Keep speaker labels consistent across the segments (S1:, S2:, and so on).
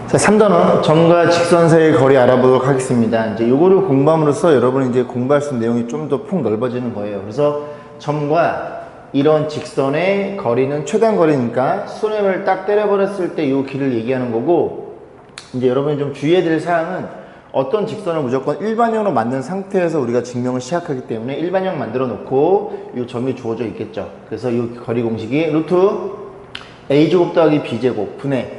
S1: 자, 3단원 점과 직선 사이의 거리 알아보도록 하겠습니다. 이제 요거를 공부함으로써 여러분이 이제 공부할 수 있는 내용이 좀 더 폭 넓어지는 거예요. 그래서 점과 이런 직선의 거리는 최단 거리니까 수렴을 딱 때려버렸을 때 요 길을 얘기하는 거고, 이제 여러분이 좀 주의해야 될 사항은 어떤 직선을 무조건 일반형으로 만든 상태에서 우리가 증명을 시작하기 때문에 일반형 만들어 놓고 요 점이 주어져 있겠죠. 그래서 요 거리 공식이 루트 a제곱 더하기 b제곱 분의,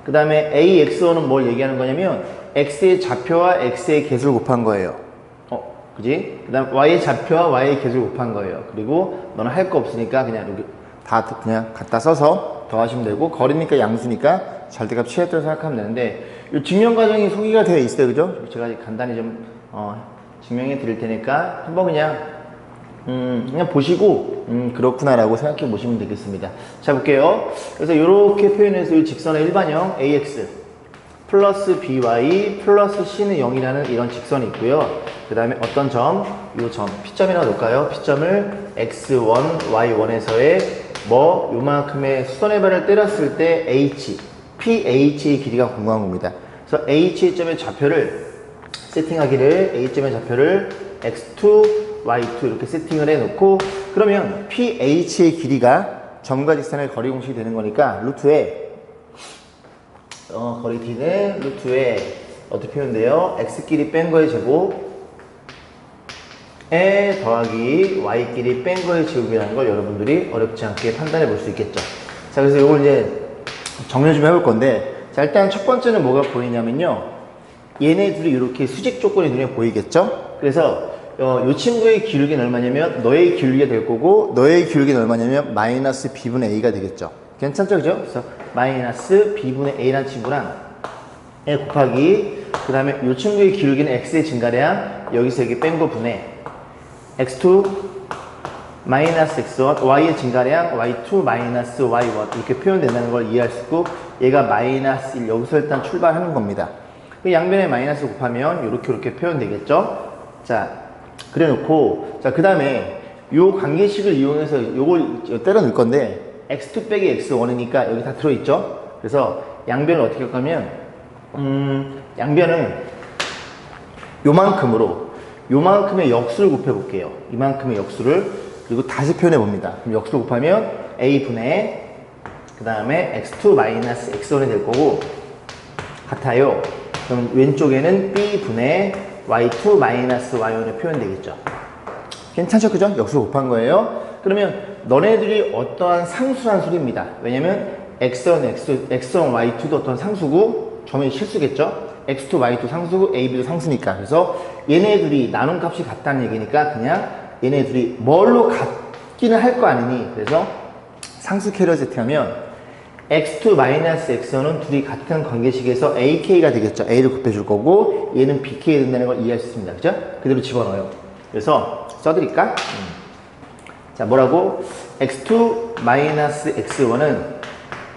S1: 그 다음에 AX1은 뭘 얘기하는 거냐면 X의 좌표와 X의 개수를 곱한 거예요. 그지? 그 다음 Y의 좌표와 Y의 개수를 곱한 거예요. 그리고 너는 할 거 없으니까 그냥 여기 다 그냥 갖다 써서 더하시면 되고, 거리니까 양수니까 절대값 취했다고 생각하면 되는데, 이 증명 과정이 소개가 되어 있어요. 그죠? 제가 간단히 좀 증명해 드릴 테니까 한번 그냥 보시고 그렇구나라고 생각해 보시면 되겠습니다. 자, 볼게요. 그래서 이렇게 표현해서 이 직선의 일반형 AX 플러스 BY 플러스 C는 0이라는 이런 직선이 있고요. 그 다음에 어떤 점, 이 점, P점이라고 놓을까요? P점을 X1, Y1에서의 요만큼의 수선의 발을 때렸을 때 H, PH의 길이가 궁금한 겁니다. 그래서 H점의 좌표를 세팅하기를, H점의 좌표를 X2, Y2 이렇게 세팅을 해놓고, 그러면 PH의 길이가 점과 직선의 거리 공식이 되는 거니까 루트에 거리 D는 루트에 어떻게 표현돼요? X끼리 뺀 거의 제곱에 더하기 Y끼리 뺀 거의 제곱이라는 걸 여러분들이 어렵지 않게 판단해 볼 수 있겠죠. 자, 그래서 이걸 이제 정리 좀 해볼 건데, 자, 일단 첫 번째는 뭐가 보이냐면요, 얘네 둘이 이렇게 수직 조건이 눈에 보이겠죠? 그래서 요 친구의 기울기는 얼마냐면 너의 기울기가 될 거고, 너의 기울기는 얼마냐면 마이너스 b분의 a가 되겠죠. 괜찮죠? 그죠? 그래서 마이너스 b분의 a라는 친구랑 a 곱하기, 그 다음에 요 친구의 기울기는 x의 증가량, 여기서 여기 뺀 거 분의 x2 마이너스 x1, y의 증가량 y2 마이너스 y1 이렇게 표현된다는 걸 이해할 수 있고, 얘가 마이너스 1, 여기서 일단 출발하는 겁니다. 그 양변에 마이너스 곱하면 이렇게 표현되겠죠. 자, 그래 놓고, 자, 그 다음에 요 관계식을 이용해서 요걸 때려 넣을 건데, x2 빼기 x1이니까 여기 다 들어있죠. 그래서 양변을 어떻게 할 거면 양변은 요만큼의 역수를 곱해 볼게요. 이만큼의 역수를, 그리고 다시 표현해 봅니다. 그럼 역수를 곱하면 a분의, 그 다음에 x2 마이너스 x1이 될 거고, 같아요. 그럼 왼쪽에는 b분의 y2 마이너스 y1에 표현되겠죠. 괜찮죠? 그죠? 역수 곱한 거예요. 그러면 너네들이 어떠한 상수란 소리입니다. 왜냐면 x1, y2도 어떤 상수고 점이 실수겠죠? x2, y2 상수고 a, b도 상수니까. 그래서 얘네들이 나눈 값이 같다는 얘기니까 그냥 얘네들이 뭘로 같기는 할 거 아니니, 그래서 상수 캐리어 세팅하면 x2 마이너스 x1은 둘이 같은 관계식에서 ak가 되겠죠. a를 곱해줄 거고, 얘는 bk가 된다는 걸 이해할 수 있습니다. 그죠? 그대로 집어넣어요. 그래서 써드릴까? 자, 뭐라고? x2 마이너스 x1은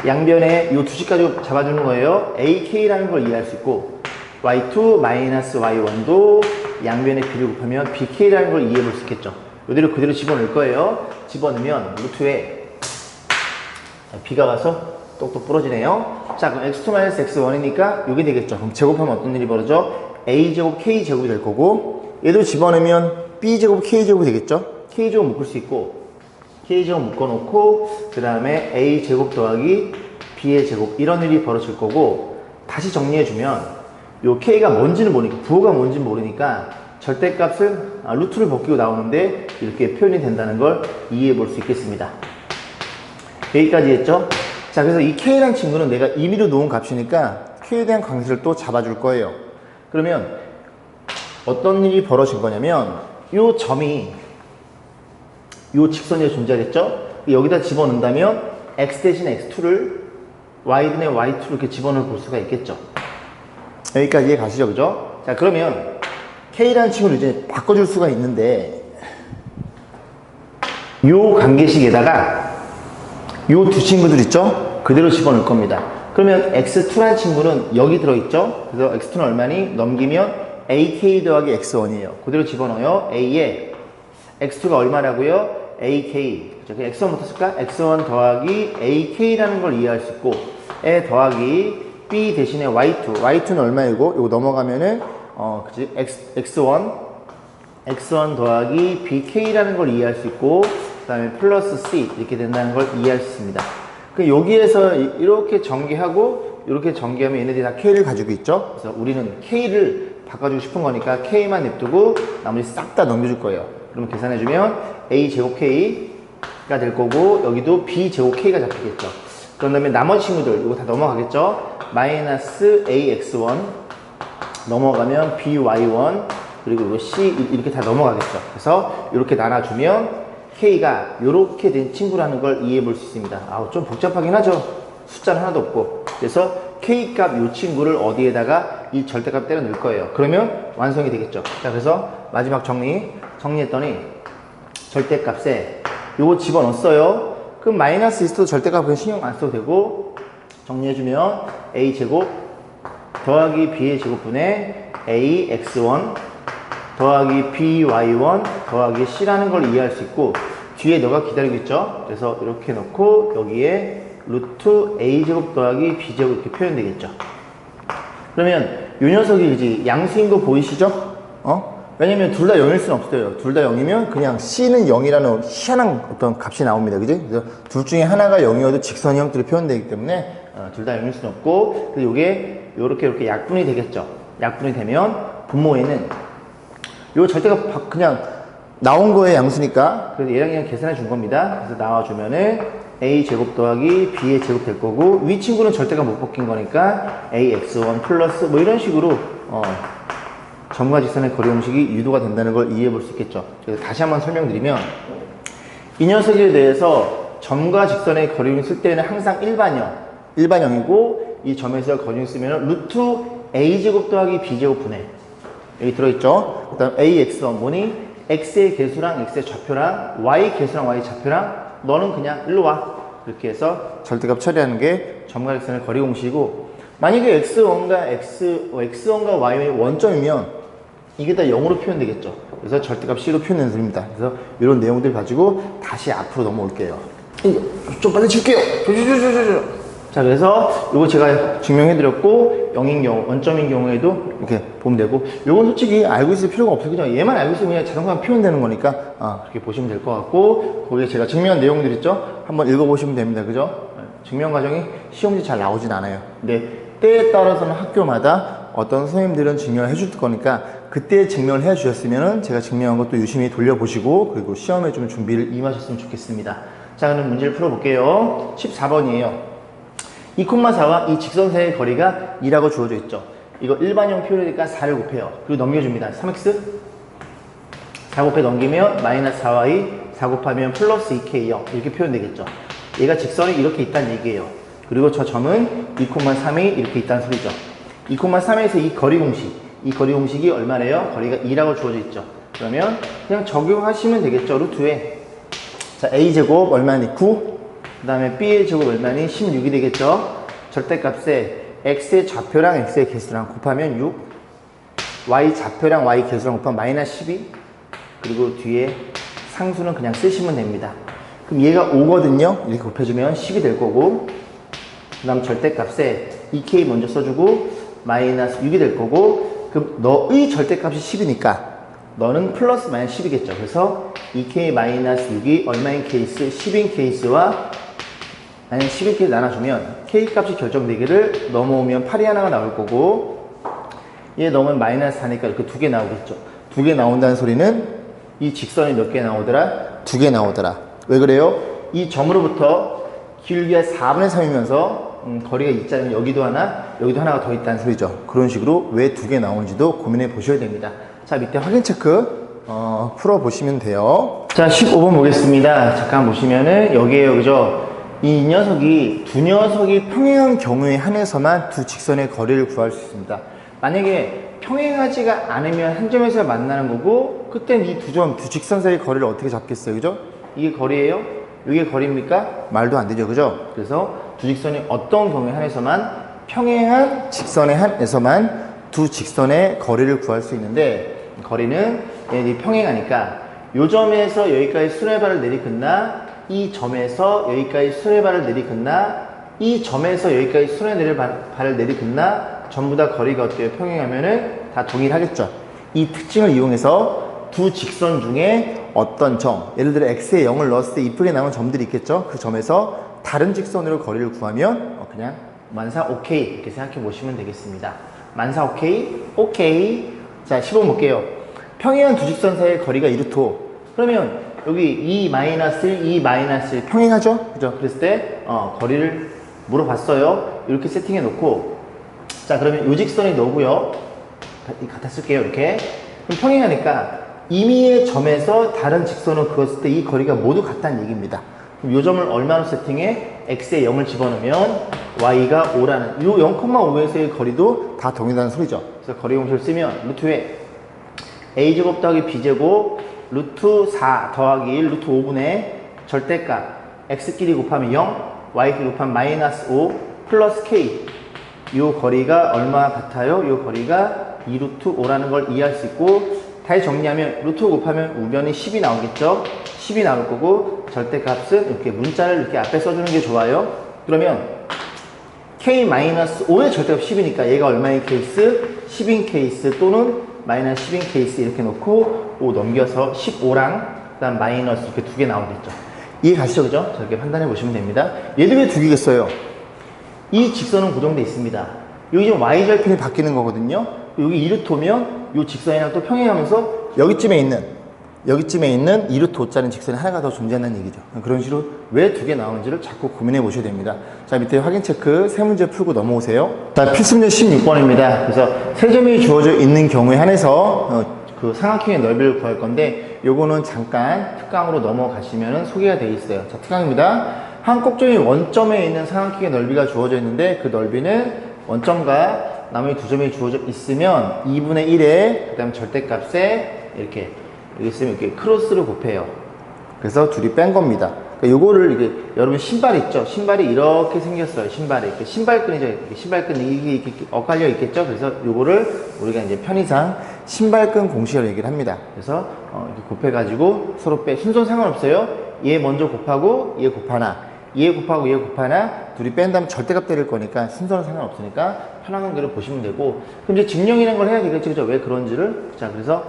S1: 양변에 이 두 식까지 잡아주는 거예요. ak라는 걸 이해할 수 있고, y2 마이너스 y1도 양변에 b를 곱하면 bk라는 걸 이해해 볼 수 있겠죠. 이대로 그대로 집어넣을 거예요. 집어넣으면 루트에 b가 와서 똑똑 부러지네요. 자, 그럼 x2-x1이니까 이게 되겠죠. 그럼 제곱하면 어떤 일이 벌어져? a제곱 k제곱이 될 거고, 얘도 집어넣으면 b제곱 k제곱이 되겠죠. k제곱 묶을 수 있고, k제곱 묶어놓고 그 다음에 a제곱 더하기 b의 제곱, 이런 일이 벌어질 거고, 다시 정리해주면 요 k가 뭔지는 모르니까, 부호가 뭔지는 모르니까 절대값을 루트를 벗기고 나오는데 이렇게 표현이 된다는 걸 이해해 볼 수 있겠습니다. 여기까지 했죠? 자, 그래서 이 k라는 친구는 내가 임의로 놓은 값이니까 k에 대한 관계를 또 잡아줄 거예요. 그러면 어떤 일이 벌어진 거냐면, 요 점이 요 직선에 존재하겠죠? 여기다 집어넣는다면 x 대신에 x2를 y 대신에 y2를 이렇게 집어넣어 볼 수가 있겠죠. 여기까지 이해 가시죠? 그죠? 자, 그러면 k라는 친구를 이제 바꿔줄 수가 있는데, 요 관계식에다가 요 두 친구들 있죠? 그대로 집어넣을 겁니다. 그러면 x2라는 친구는 여기 들어있죠? 그래서 x2는 얼마니? 넘기면 ak 더하기 x1이에요. 그대로 집어넣어요. a에 x2가 얼마라고요? ak. 그렇죠? x1부터 쓸까? x1 더하기 ak라는 걸 이해할 수 있고, 에 더하기 B 대신에 Y2는 얼마이고, 이거 넘어가면은, 그치? X1 더하기 BK라는 걸 이해할 수 있고, 그 다음에 플러스 C 이렇게 된다는 걸 이해할 수 있습니다. 그 여기에서 이렇게 전개하고, 이렇게 전개하면 얘네들이 다 K를 가지고 있죠? 그래서 우리는 K를 바꿔주고 싶은 거니까 K만 냅두고, 나머지 싹 다 넘겨줄 거예요. 그러면 계산해주면 A제곱 K가 될 거고, 여기도 B제곱 K가 잡히겠죠. 그런 다음에 나머지 친구들, 이거 다 넘어가겠죠? 마이너스 AX1 넘어가면 BY1 그리고 이거 C 이렇게 다 넘어가겠죠. 그래서 이렇게 나눠주면 K가 이렇게 된 친구라는 걸 이해해 볼 수 있습니다. 좀 복잡하긴 하죠. 숫자는 하나도 없고. 그래서 K값 이 친구를 어디에다가 이 절대값 때려 넣을 거예요. 그러면 완성이 되겠죠. 자, 그래서 마지막 정리했더니 절대값에 요거 집어넣었어요. 그럼 마이너스 있어도 절대값은 신경 안 써도 되고, 정리해주면 A제곱 더하기 B의 제곱분의 AX1 더하기 BY1 더하기 C라는 걸 이해할 수 있고, 뒤에 너가 기다리고 있죠? 그래서 이렇게 넣고 여기에 루트 A제곱 더하기 B제곱 이렇게 표현되겠죠. 그러면 이 녀석이 이제 양수인 거 보이시죠? 왜냐면 둘 다 0일 수는 없어요. 둘 다 0이면 그냥 C는 0이라는 희한한 어떤 값이 나옵니다. 그지? 그래서 둘 중에 하나가 0이어도 직선 형태로 표현되기 때문에 둘 다 0일 수는 없고, 그래서 이게 이렇게 약분이 되겠죠. 약분이 되면 분모에는 요 절대가 그냥 나온 거의 양수니까, 그래서 얘랑 그냥 계산해 준 겁니다. 그래서 나와주면은 A제곱 더하기 B의 제곱 될 거고, 위 친구는 절대가 못 바뀐 거니까 AX1 플러스 뭐 이런 식으로 점과 직선의 거리 공식이 유도가 된다는 걸 이해해 볼 수 있겠죠. 그래서 다시 한번 설명드리면, 이 녀석에 대해서 점과 직선의 거리를 쓸 때는 항상 일반형이고, 이 점에서 거리를 쓰면 루트 A제곱 더하기 B제곱 분의, 여기 들어있죠. 그 다음 AX1 뭐니? X의 개수랑 X의 좌표랑 Y 개수랑 Y 좌표랑 너는 그냥 일로 와. 이렇게 해서 절대값 처리하는 게 점과 직선의 거리 공식이고, 만약에 X1과 Y의 원점이면 이게 다 0으로 표현되겠죠. 그래서 절대값 C로 표현되는 소리입니다. 그래서 이런 내용들 가지고 다시 앞으로 넘어올게요. 좀 빨리 칠게요. 자, 그래서 이거 제가 증명해드렸고, 0인 경우, 원점인 경우에도 이렇게 보면 되고, 이건 솔직히 알고 있을 필요가 없어요. 그냥 얘만 알고 있으면 그냥 자동차로 표현되는 거니까, 그렇게 보시면 될 것 같고, 거기에 제가 증명한 내용들 있죠? 한번 읽어보시면 됩니다. 그죠? 증명 과정이 시험지 잘 나오진 않아요. 근데 때에 따라서는 학교마다 어떤 선생님들은 증명을 해줄 거니까, 그때 증명을 해 주셨으면 제가 증명한 것도 유심히 돌려보시고, 그리고 시험에 좀 준비를 임하셨으면 좋겠습니다. 자, 그럼 문제를 풀어볼게요. 14번이에요. 2,4와 이 직선사의 거리가 2라고 주어져 있죠. 이거 일반형 표현이니까 4를 곱해요. 그리고 넘겨줍니다. 3x 4 곱해 넘기면 마이너스 4y 4 곱하면 플러스 2k요. 이렇게 표현되겠죠. 얘가 직선이 이렇게 있다는 얘기예요. 그리고 저 점은 2,3이 이렇게 있다는 소리죠. 2,3에서 이 거리 공식이 얼마래요? 거리가 2라고 주어져 있죠. 그러면 그냥 적용하시면 되겠죠. 루트에. 자, A제곱 얼마니? 9. 그 다음에 B의 제곱 얼마니? 16이 되겠죠. 절대값에 X의 좌표랑 X의 개수랑 곱하면 6, Y 좌표랑 Y 개수랑 곱하면 마이너스 12, 그리고 뒤에 상수는 그냥 쓰시면 됩니다. 그럼 얘가 5거든요. 이렇게 곱해주면 10이 될 거고, 그 다음 절대값에 2K 먼저 써주고 마이너스 6이 될 거고, 그럼 너의 절대값이 10이니까 너는 플러스 마이너스 10이겠죠. 그래서 2K 마이너스 6이 얼마인 케이스? 10인 케이스와 마이너스 11K 나눠주면 K값이 결정되기를 넘어오면 8이 하나가 나올 거고, 얘 넘으면 마이너스 4니까 이렇게 2개 나오겠죠. 2개 나온다는 소리는 이 직선이 몇 개 나오더라? 2개 나오더라. 왜 그래요? 이 점으로부터 기울기가 4분의 3이면서 거리가 있자면 여기도 하나가 더 있다는 소리죠. 그런 식으로 왜 2개 나오는지도 고민해 보셔야 됩니다. 자, 밑에 확인 체크 풀어보시면 돼요. 자, 15번 보겠습니다. 잠깐 보시면은 여기에요. 그죠? 이 녀석이 두 녀석이 평행한 경우에 한해서만 두 직선의 거리를 구할 수 있습니다. 만약에 평행하지가 않으면 한 점에서 만나는 거고, 그땐 이 두 직선 사이의 거리를 어떻게 잡겠어요? 그죠? 이게 거리예요? 이게 거리입니까? 말도 안 되죠. 그죠? 그래서 두 직선이 어떤 경우에 한해서만, 평행한 직선에 한해서만 두 직선의 거리를 구할 수 있는데, 거리는 얘네들이 평행하니까 요 점에서 여기까지 수레바를 내리긋나, 이 점에서 여기까지 수레바를 내리긋나, 이 점에서 여기까지 손에 내릴 발을 내리긋나 전부 다 거리가 어때요? 평행하면은 다 동일하겠죠. 이 특징을 이용해서 두 직선 중에 어떤 점, 예를 들어 x에 0을 넣었을 때 이쁘게 나오는 점들이 있겠죠. 그 점에서 다른 직선으로 거리를 구하면 그냥 만사 오케이 이렇게 생각해 보시면 되겠습니다. 만사 오케이, 오케이. 자, 10번 볼게요. 평행한 두 직선 사이의 거리가 2루트. 그러면 여기 2-1, 2-1 평행하죠? 그죠? 그랬을 때 거리를 물어봤어요. 이렇게 세팅해 놓고, 자, 그러면 이 직선이 너고요. 갖다 쓸게요. 이렇게. 그럼 평행하니까 임의의 점에서 다른 직선을 그었을 때 이 거리가 모두 같다는 얘기입니다. 그럼 이 점을 얼마로 세팅해? x에 0을 집어넣으면 y가 5라는 이 0,5에서의 거리도 다 동일하다는 소리죠. 그래서 거리 공식을 쓰면 루트에 a제곱 더하기 b제곱 루트 4 더하기 1 루트 5분의 절대값 x끼리 곱하면 0 y끼리 곱하면 마이너스 5 플러스 k. 이 거리가 얼마 같아요? 이 거리가 2루트 5라는 걸 이해할 수 있고, 다시 정리하면 루트 5 곱하면 우변이 10이 나오겠죠? 10이 나올 거고, 절대값은 이렇게 문자를 이렇게 앞에 써주는 게 좋아요. 그러면 k-5의 절대값 10이니까 얘가 얼마인 케이스? 10인 케이스 또는 마이너스 10인 케이스 이렇게 놓고 5 넘겨서 15랑 그 다음 마이너스 이렇게 두 개 나오겠죠. 이해 가시죠? 그죠? 저렇게 판단해 보시면 됩니다. 얘도 왜 두 개겠어요? 이 직선은 고정되어 있습니다. 여기 지금 y절편이 바뀌는 거거든요. 여기 2루트면 이 직선이랑 또 평행하면서 여기쯤에 있는 2루트 5짜리 직선이 하나가 더 존재한다는 얘기죠. 그런 식으로 왜 두 개 나오는지를 자꾸 고민해 보셔야 됩니다. 자, 밑에 확인 체크 세 문제 풀고 넘어오세요. 자, 필수문제 16번입니다. 그래서 세 점이 주어져 있는 경우에 한해서 그 삼각형의 넓이를 구할 건데, 요거는 잠깐 특강으로 넘어가시면 소개가 되어 있어요. 자, 특강입니다. 한 꼭정이 원점에 있는 삼각형의 넓이가 주어져 있는데, 그 넓이는 원점과 나머지 두 점이 주어져 있으면 2분의 1에 그 다음 절대값에 이렇게 여기 있으면 이렇게 크로스를 곱해요. 그래서 둘이 뺀 겁니다. 그러니까 요거를 이게 여러분 신발 있죠? 신발이 이렇게 생겼어요. 신발이 이렇게 신발끈이죠. 이렇게 신발끈이 이렇게 엇갈려 있겠죠? 그래서 요거를 우리가 이제 편의상 신발끈 공식을 얘기를 합니다. 그래서 이렇게 곱해가지고 서로 순서는 상관없어요. 얘 먼저 곱하고 얘 곱하나. 얘 곱하고 얘 곱하나 둘이 뺀 다음에 절대값 때릴 거니까 순서는 상관없으니까 편한 대로 보시면 되고, 그럼 이제 증명이라는 걸 해야 되겠죠. 그죠? 왜 그런지를. 자, 그래서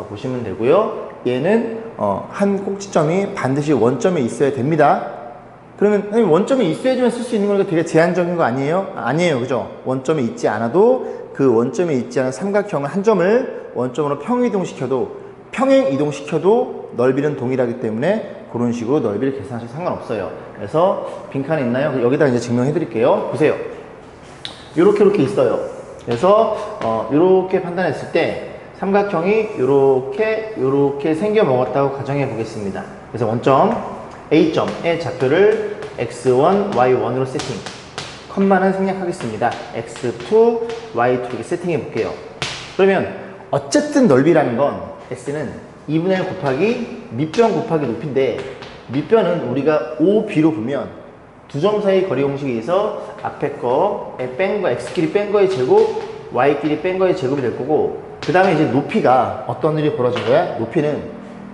S1: 보시면 되고요. 얘는 한 꼭지점이 반드시 원점에 있어야 됩니다. 그러면 선생님 원점에 있어야지만 쓸 수 있는 거니까 되게 제한적인 거 아니에요? 아니에요. 그죠? 원점에 있지 않아도 그 원점에 있지 않은 삼각형을 한 점을 원점으로 평행 이동시켜도 넓이는 동일하기 때문에 그런 식으로 넓이를 계산하셔도 상관없어요. 그래서 빈칸에 있나요? 여기다 이제 증명해 드릴게요. 보세요. 이렇게 있어요. 그래서 이렇게 판단했을 때 삼각형이 이렇게 생겨 먹었다고 가정해 보겠습니다. 그래서 원점 A점의 좌표를 x1, y1으로 세팅. 컴마는 생략하겠습니다. x2, y2 이렇게 세팅해 볼게요. 그러면 어쨌든 넓이라는 건 S는 2분의 1 곱하기 밑변 곱하기 높이인데, 밑변은 우리가 OB로 보면 두 점 사이 거리 공식에 의해서 앞에 거에 뺀 거, X끼리 뺀 거의 제곱, Y끼리 뺀 거의 제곱이 될 거고, 그 다음에 이제 높이가 어떤 일이 벌어진 거야? 높이는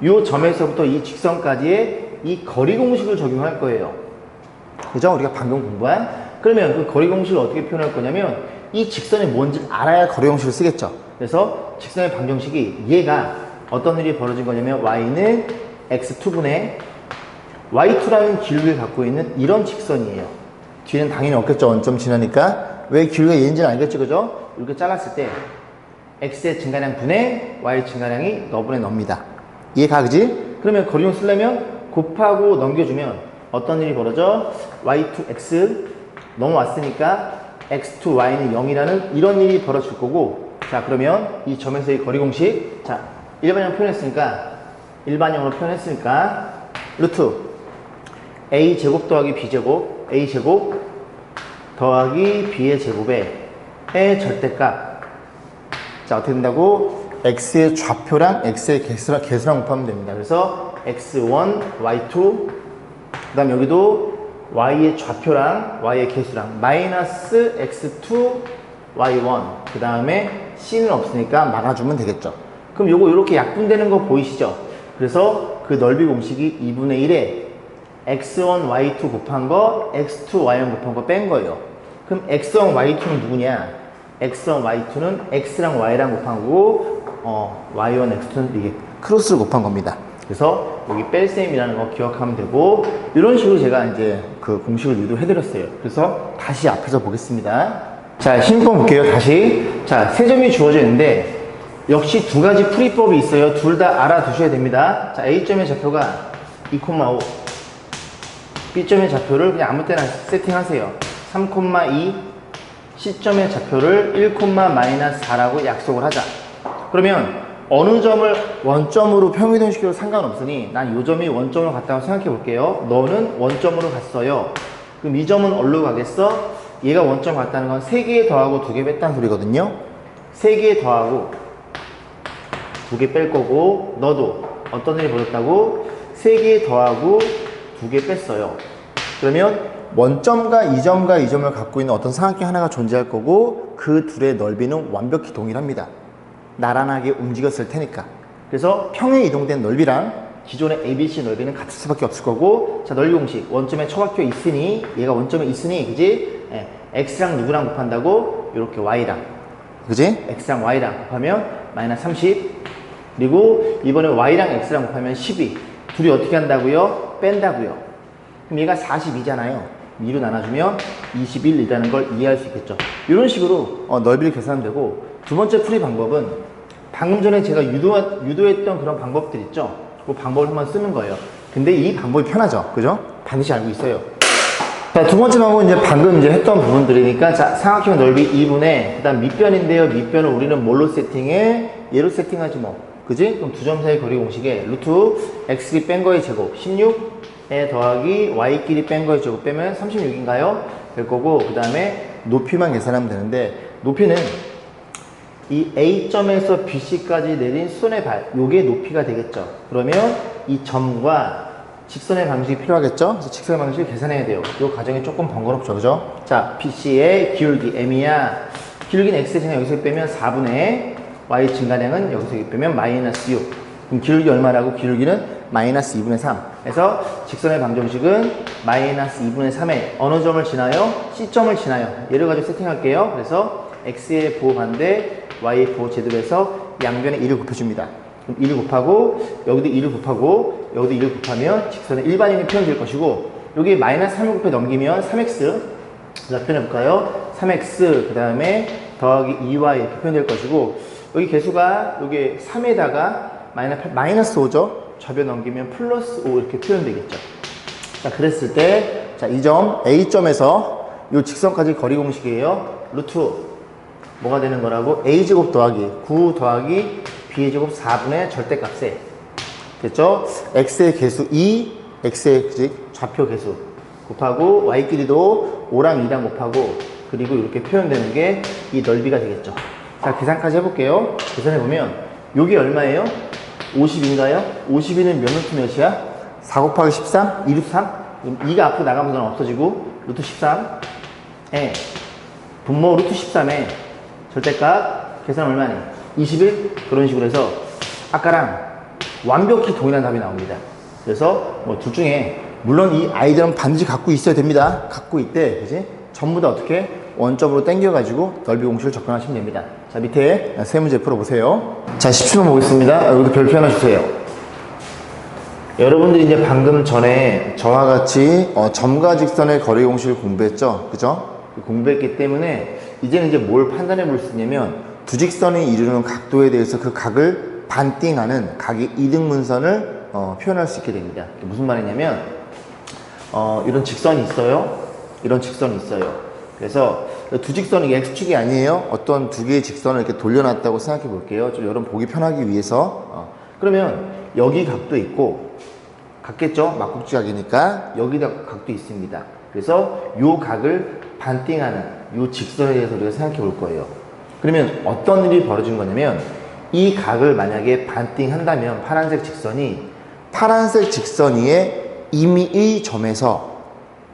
S1: 이 점에서부터 이 직선까지의 이 거리 공식을 적용할 거예요. 그죠? 우리가 방금 공부한. 그러면 그 거리 공식을 어떻게 표현할 거냐면 이 직선이 뭔지 알아야 거리 공식을 쓰겠죠. 그래서 직선의 방정식이 얘가 어떤 일이 벌어진 거냐면 y는 x2분의 y2라는 기울기를 갖고 있는 이런 직선이에요. 뒤에는 당연히 없겠죠. 원점 지나니까. 왜 기울기가 얘인지는 알겠죠. 그죠? 이렇게 잘랐을 때 x의 증가량 분의 y의 증가량이 너분의 너입니다. 이해가 그지? 그러면 거리용 쓰려면 곱하고 넘겨주면 어떤 일이 벌어져? y2x 넘어왔으니까 x2y는 0이라는 이런 일이 벌어질 거고, 자, 그러면 이 점에서의 거리 공식, 자, 일반형 표현했으니까 일반형으로 표현했으니까 루트 a제곱 더하기 b제곱 a제곱 더하기 b의 제곱에 의 절대값. 자, 어떻게 된다고? x의 좌표랑 x의 개수랑 곱하면 됩니다. 그래서 x1, y2, 그 다음 여기도 y의 좌표랑 y의 개수랑 마이너스 x2, y1, 그 다음에 c는 없으니까 막아주면 되겠죠. 그럼 요거 이렇게 약분되는 거 보이시죠? 그래서 그 넓이 공식이 2분의 1에 x1, y2 곱한 거, x2, y1 곱한 거 뺀 거예요. 그럼 x1, y2는 누구냐? x1, y2는 x랑 y랑 곱한 거고, y1, x2는 이게 크로스를 곱한 겁니다. 그래서 여기 뺄셈이라는 거 기억하면 되고, 이런 식으로 제가 이제 그 공식을 유도해드렸어요. 그래서 다시 앞에서 보겠습니다. 자, 시민법 볼게요. 다시. 자, 세 점이 주어져 있는데, 역시 두 가지 풀이법이 있어요. 둘 다 알아두셔야 됩니다. 자, A점의 좌표가 2,5, B점의 좌표를 그냥 아무 때나 세팅하세요. 3,2, C점의 좌표를 1,-4라고 약속을 하자. 그러면 어느 점을 원점으로 평이동시켜도 상관없으니 난 이 점이 원점으로 갔다고 생각해 볼게요. 너는 원점으로 갔어요. 그럼 이 점은 어디로 가겠어? 얘가 원점 갔다는 건 3개 더하고 2개 뺐다는 소리거든요. 3개 더하고 2개 뺄 거고, 너도 어떤 일이 벌어졌다고? 3개 더하고 2개 뺐어요. 그러면 원점과 이 점을 갖고 있는 어떤 삼각형 하나가 존재할 거고, 그 둘의 넓이는 완벽히 동일합니다. 나란하게 움직였을 테니까. 그래서 평행 이동된 넓이랑 기존의 ABC 넓이는 같을 수밖에 없을 거고, 자, 넓이 공식. 원점에 처박혀 있으니, 얘가 원점에 있으니, 그지? 예, X랑 누구랑 곱한다고? 이렇게 Y랑. 그지? X랑 Y랑 곱하면 마이너스 30. 그리고 이번에 Y랑 X랑 곱하면 12. 둘이 어떻게 한다고요? 뺀다고요. 그럼 얘가 42잖아요. 2로 나눠주면 21이라는 걸 이해할 수 있겠죠. 이런 식으로 넓이를 계산하면 되고, 두 번째 풀이 방법은 방금 전에 제가 유도했던 그런 방법들 있죠. 그 방법을 한번 쓰는 거예요. 근데 이 방법이 편하죠. 그죠? 반드시 알고 있어요. 자, 두 번째 방법은 이제 방금 이제 했던 부분들이니까, 자, 삼각형 넓이 2분의, 그 다음 밑변인데요. 밑변을 우리는 뭘로 세팅해? 얘로 세팅하지 뭐. 그지? 그럼 두 점 사이 거리 공식에 루트 x끼리 뺀 거의 제곱 16에 더하기 y끼리 뺀 거의 제곱 빼면 36인가요? 될 거고, 그 다음에 높이만 계산하면 되는데, 높이는 이 A점에서 BC까지 내린 수선의 발, 요게 높이가 되겠죠. 그러면 이 점과 직선의 방식이 필요하겠죠. 그래서 직선의 방식을 계산해야 돼요. 요 과정이 조금 번거롭죠, 그죠? 자, BC의 기울기 M이야. 기울기는 X의 증가 여기서 빼면 4분의 Y 증가량은 여기서 빼면 마이너스 6. 그럼 기울기 얼마라고? 기울기는 마이너스 2분의 3. 그래서 직선의 방정식은 마이너스 2분의 3에 어느 점을 지나요? C점을 지나요. 얘를 가지고 세팅할게요. 그래서 X의 부호 반대, Y의 부호 제곱해서 양변에 1을 곱해줍니다. 그럼 1을 곱하고, 여기도 1을 곱하고, 여기도 1을 곱하면 직선의 일반인이 표현될 것이고, 여기 마이너스 3을 곱해 넘기면 3x, 자, 표현해볼까요? 3x, 그 다음에 더하기 2y 이렇게 표현될 것이고, 여기 개수가 여기 3에다가 마이너스 5죠? 접여 넘기면 플러스 5 이렇게 표현되겠죠. 자, 그랬을 때, 자, 이 점 A점에서 이 직선까지 거리 공식이에요. 루트 뭐가 되는 거라고? A제곱 더하기 9 더하기 B의 제곱 4분의 절대값에 됐죠? X의 개수 2, X의 좌표 개수 곱하고 Y끼리도 5랑 2랑 곱하고, 그리고 이렇게 표현되는 게 이 넓이가 되겠죠. 자, 계산까지 해볼게요. 계산해보면 요게 얼마예요? 50인가요? 52는 몇 루트 몇이야? 4 곱하기 13? 2 루트 3? 그럼 2가 앞으로 나가면 없어지고 루트 13 에 분모 루트 13에 절대값 계산 얼마니? 21? 그런 식으로 해서 아까랑 완벽히 동일한 답이 나옵니다. 그래서 뭐 둘 중에 물론 이 아이들은 반드시 갖고 있어야 됩니다. 갖고 있대, 그지? 전부 다 어떻게 원점으로 당겨가지고 넓이 공식을 접근하시면 됩니다. 자, 밑에 세 문제 풀어보세요. 자, 17번 보겠습니다. 여기도 별표 하나 주세요. 여러분들이 이제 방금 전에 저와 같이 점과 직선의 거리 공식을 공부했죠, 그죠? 공부했기 때문에 이제는 이제 뭘 판단해 볼 수 있냐면, 두 직선이 이루는 각도에 대해서 그 각을 반띵하는 각의 이등분선을 표현할 수 있게 됩니다. 무슨 말이냐면, 이런 직선이 있어요. 이런 직선이 있어요. 그래서 두 직선은 이게 X축이 아니에요. 어떤 두 개의 직선을 이렇게 돌려놨다고 생각해 볼게요. 좀 여러분 보기 편하기 위해서. 그러면 여기 각도 있고, 같겠죠? 막국지각이니까 여기다 각도 있습니다. 그래서 요 각을 반띵하는 요 직선에 대해서 우리가 생각해 볼 거예요. 그러면 어떤 일이 벌어진 거냐면, 이 각을 만약에 반띵한다면 파란색 직선 위에 임의의 점에서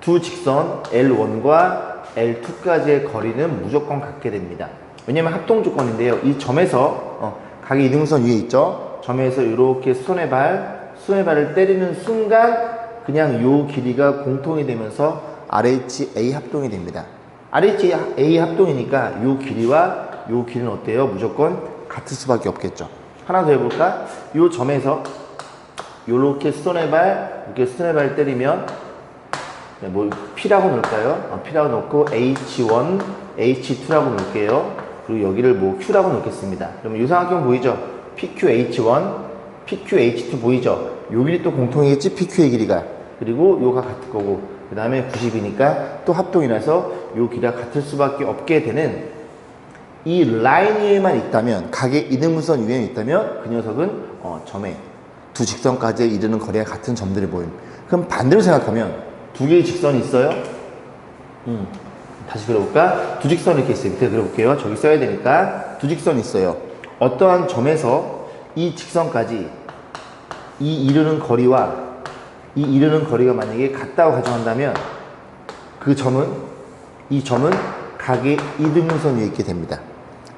S1: 두 직선 L1과 L2까지의 거리는 무조건 같게 됩니다. 왜냐면 합동 조건인데요. 이 점에서 각의 이등분선 위에 있죠. 점에서 이렇게 수선의 발을 때리는 순간 그냥 요 길이가 공통이 되면서 RHA 합동이 됩니다. RHA 합동이니까 요 길이와 요 길이는 어때요? 무조건 같을 수밖에 없겠죠. 하나 더 해볼까? 요 점에서 요렇게 수선의 발, 이렇게 수선의 발 때리면 뭐 P라고 놓을까요? P라고 놓고 H1, H2라고 놓을게요. 그리고 여기를 뭐 Q라고 놓겠습니다. 그러면 유사각형 보이죠? PQH1, PQH2 보이죠? 요 길이 또 공통이겠지? PQ의 길이가. 그리고 요가 같을 거고 그 다음에 90이니까 또 합동이라서 요 길이가 같을 수밖에 없게 되는 이 라인 위에만 있다면, 각의 이등분선 위에 있다면 그 녀석은 점에 두 직선까지 이르는 거리가 같은 점들이 보임. 그럼 반대로 생각하면 두 개의 직선이 있어요? 다시 그려볼까? 두 직선이 이렇게 있어요. 밑에 그려볼게요. 저기 써야 되니까 두 직선이 있어요. 어떠한 점에서 이 직선까지 이 이르는 거리와 이 이르는 거리가 만약에 같다고 가정한다면 이 점은 각의 이등분선 위에 있게 됩니다.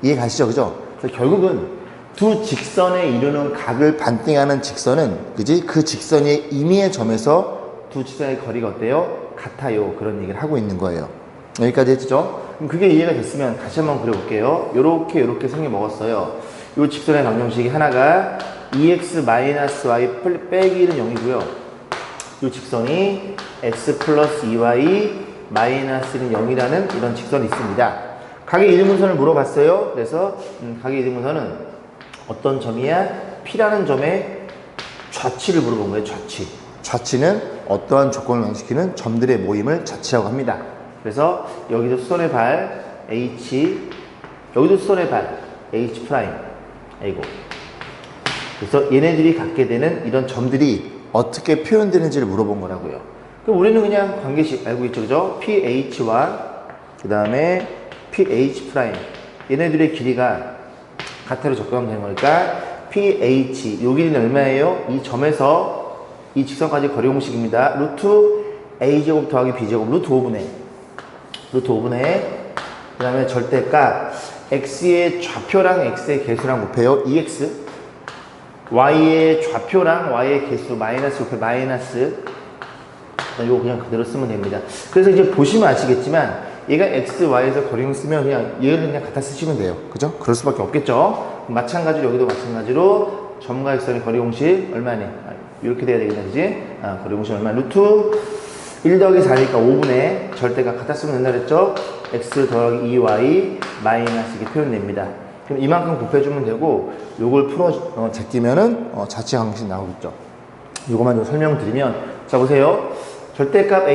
S1: 이해 가시죠? 그죠? 그래서 결국은 두 직선에 이르는 각을 반띵하는 직선은, 그지? 그 직선의 임의의 점에서 두 직선의 거리가 어때요? 같아요. 그런 얘기를 하고 있는 거예요. 여기까지 했죠? 그럼 그게 이해가 됐으면 다시 한번 그려볼게요. 요렇게 생겨 먹었어요. 요 직선의 방정식이 하나가 EX-Y 빼기 1은 0이고요. 요 직선이 X 플러스 2Y 마이너스 1은 0이라는 이런 직선이 있습니다. 각의 이등분선을 물어봤어요. 그래서 각의 이등분선은 어떤 점이야? P라는 점의 좌치를 물어본 거예요. 좌치는 어떠한 조건을 완성시키는 점들의 모임을 좌치라고 합니다. 그래서 여기도 수선의 발 H, 여기도 수선의 발 H 프라임, 아이고. 그래서 얘네들이 갖게 되는 이런 점들이 어떻게 표현되는지를 물어본 거라고요. 그럼 우리는 그냥 관계식 알고 있죠, 그죠? PH와 그 다음에 PH 프라임, 얘네들의 길이가 같아로 접근하면 되는 거니까 PH, 요 길이는 얼마예요? 이 점에서 이 직선까지 거리 공식입니다. 루트 A제곱 더하기 B제곱 루트 5분의 그 다음에 절대값 X의 좌표랑 X의 개수랑 곱해요. EX, Y의 좌표랑 Y의 개수 마이너스 곱해 마이너스, 이거 그냥 그대로 쓰면 됩니다. 그래서 이제 보시면 아시겠지만 얘가 X, Y에서 거리공 쓰면 그냥 얘를 그냥 갖다 쓰시면 돼요. 그죠? 그럴 수밖에 없겠죠. 마찬가지로 여기도 마찬가지로 점과 X선의 거리 공식 얼마네? 이렇게 돼야 되겠네, 그지? 거리 공식 얼마? 루트 1 더하기 4니까 5분의 절대값 갖다 쓰면 된다 그랬죠? X 더하기 2Y 마이너스 이렇게 표현됩니다. 그럼 이만큼 곱해주면 되고 요걸 제끼면은 자체 방식 나오겠죠. 요것만 좀 설명드리면, 자 보세요. 절대값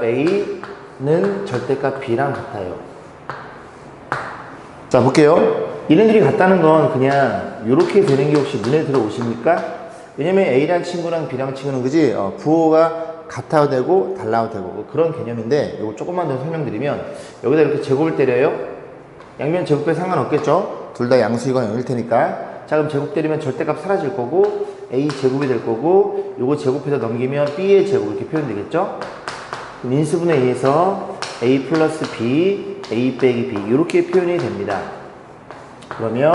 S1: A는 절대값 B랑 같아요. 자 볼게요. 얘네들이 같다는 건 그냥 이렇게 되는 게 혹시 눈에 들어오십니까? 왜냐면 A란 친구랑 B란 친구는 그지? 부호가 같아도 되고 달라도 되고 그런 개념인데, 이거 조금만 더 설명드리면 여기다 이렇게 제곱을 때려요. 양면 제곱에 상관없겠죠? 둘 다 양수이거나 0일 테니까. 자 그럼 제곱 때리면 절대값 사라질 거고 A 제곱이 될 거고, 요거 제곱해서 넘기면 B의 제곱 이렇게 표현되겠죠? 인수분해에 의해서 A 플러스 B, A 빼기 B 이렇게 표현이 됩니다. 그러면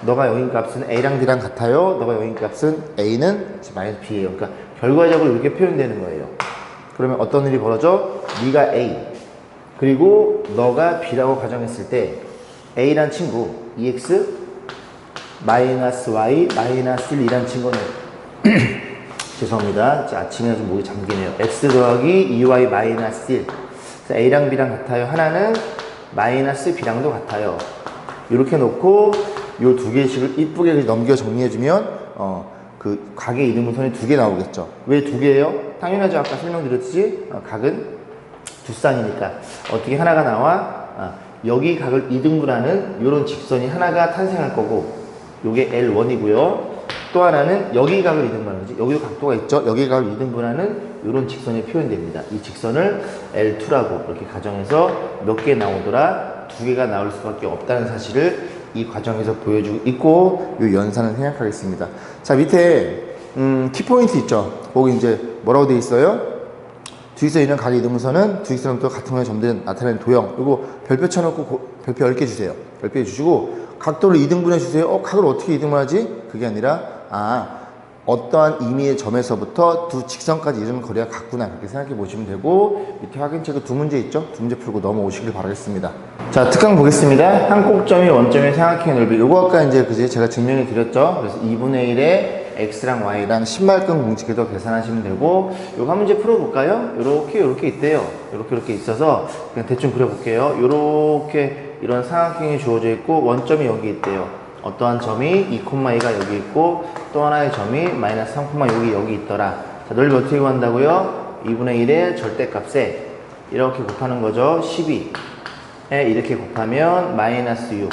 S1: 너가 여긴 값은 A랑 B랑 같아요. 너가 여긴 값은 A는 마이너스 B예요. 그러니까 결과적으로 이렇게 표현되는 거예요. 그러면 어떤 일이 벌어져? 네가 A 그리고 너가 B라고 가정했을 때 A란 친구 EX 마이너스 Y 마이너스 1이란 친구는 죄송합니다. 아침에 좀 목이 잠기네요. X 더하기 2Y 마이너스 1. 그래서 A랑 B랑 같아요. 하나는 마이너스 B랑도 같아요. 이렇게 놓고 요 두 개씩을 이쁘게 넘겨 정리해주면 그 각의 이등분선이 두 개 나오겠죠. 왜 두 개예요? 당연하죠. 아까 설명드렸듯이 각은 두 쌍이니까 어떻게 하나가 나와? 여기 각을 이등분하는 요런 직선이 하나가 탄생할 거고, 요게 L1이고요. 또 하나는 여기 각을 이등분하는 거지. 여기도 각도가 있죠. 여기 각을 이등분하는 요런 직선이 표현됩니다. 이 직선을 L2라고 이렇게 가정해서 몇 개 나오더라? 두 개가 나올 수밖에 없다는 사실을 이 과정에서 보여주고 있고, 요 연산을 생략하겠습니다. 자 밑에 키포인트 있죠. 거기 이제 뭐라고 되어 있어요? 뒤에서 있는 각의 이등분선은 두 직선부터 같은 모양의 점들이 나타내는 도형. 이거 별표 쳐놓고 별표 10개 주세요. 10개 주시고 각도를 2등분해 주세요. 각을 어떻게 2등분하지? 그게 아니라 어떠한 임의의 점에서부터 두 직선까지 이르는 거리가 같구나 그렇게 생각해 보시면 되고 밑에 확인체크 두 문제 있죠? 두 문제 풀고 넘어오시길 바라겠습니다. 자, 특강 보겠습니다. 한 꼭점이 원점의 삼각형의 넓이. 요거 아까 이제 그제 제가 증명해 드렸죠? 그래서 2분의 1에 x랑 y랑 신발끈 공식에도 계산하시면 되고 요거 한 문제 풀어볼까요? 요렇게 있대요. 요렇게 있어서 그냥 대충 그려볼게요. 요렇게 이런 삼각형이 주어져 있고 원점이 여기 있대요. 어떠한 점이 2,2가 여기 있고 또 하나의 점이 마이너스 3, 여기 있더라. 자, 넓이 어떻게 구한다고요? 2분의 1의 절대값에 이렇게 곱하는 거죠. 12에 이렇게 곱하면 마이너스 6.